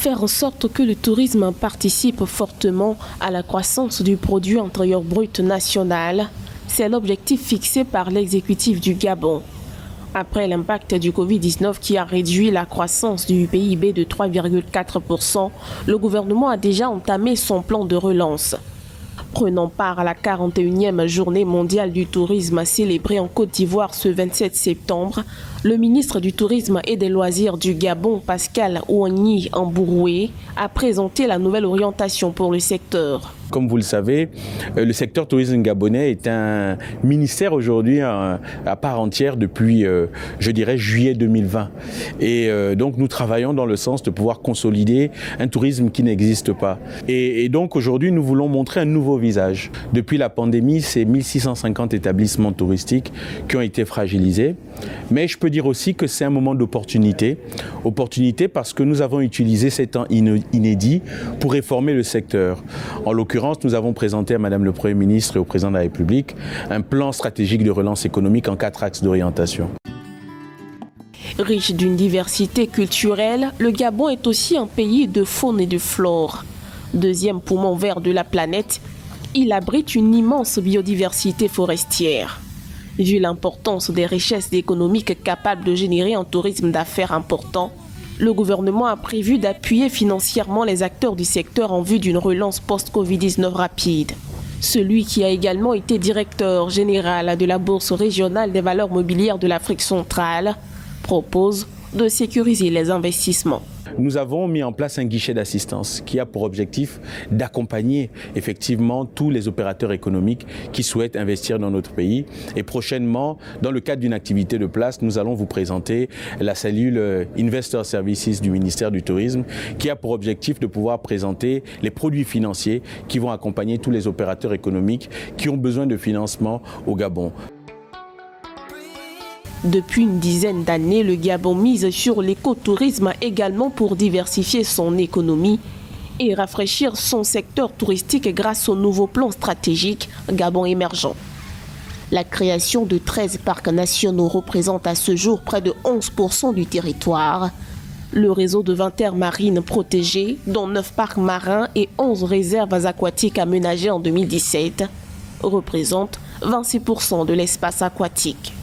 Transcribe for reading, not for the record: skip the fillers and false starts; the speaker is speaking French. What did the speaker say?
faire en sorte que le tourisme participe fortement à la croissance du produit intérieur brut national. C'est l'objectif fixé par l'exécutif du Gabon. Après l'impact du Covid-19 qui a réduit la croissance du PIB de 3,4%, le gouvernement a déjà entamé son plan de relance. Prenant part à la 41e journée mondiale du tourisme célébrée en Côte d'Ivoire ce 27 septembre, le ministre du Tourisme et des Loisirs du Gabon, Pascal Ouagny Mbouroué, a présenté la nouvelle orientation pour le secteur. Comme vous le savez, le secteur tourisme gabonais est un ministère aujourd'hui à part entière depuis, je dirais, juillet 2020. Et donc nous travaillons dans le sens de pouvoir consolider un tourisme qui n'existe pas. Et donc aujourd'hui, nous voulons montrer un nouveau visage. Depuis la pandémie, c'est 1650 établissements touristiques qui ont été fragilisés. Mais je peux dire aussi que c'est un moment d'opportunité. Opportunité parce que nous avons utilisé ces temps inédits pour réformer le secteur. En l'occurrence, nous avons présenté à Madame le Premier ministre et au Président de la République un plan stratégique de relance économique en 4 axes d'orientation. Riche d'une diversité culturelle, le Gabon est aussi un pays de faune et de flore. Deuxième poumon vert de la planète, il abrite une immense biodiversité forestière. Vu l'importance des richesses économiques capables de générer un tourisme d'affaires important, le gouvernement a prévu d'appuyer financièrement les acteurs du secteur en vue d'une relance post-Covid-19 rapide. Celui qui a également été directeur général de la Bourse régionale des valeurs mobilières de l'Afrique centrale propose de sécuriser les investissements. Nous avons mis en place un guichet d'assistance qui a pour objectif d'accompagner effectivement tous les opérateurs économiques qui souhaitent investir dans notre pays. Et prochainement, dans le cadre d'une activité de place, nous allons vous présenter la cellule Investor Services du ministère du Tourisme qui a pour objectif de pouvoir présenter les produits financiers qui vont accompagner tous les opérateurs économiques qui ont besoin de financement au Gabon. Depuis une dizaine d'années, le Gabon mise sur l'écotourisme également pour diversifier son économie et rafraîchir son secteur touristique grâce au nouveau plan stratégique Gabon émergent. La création de 13 parcs nationaux représente à ce jour près de 11% du territoire. Le réseau de 20 aires marines protégées, dont 9 parcs marins et 11 réserves aquatiques aménagées en 2017, représente 26% de l'espace aquatique.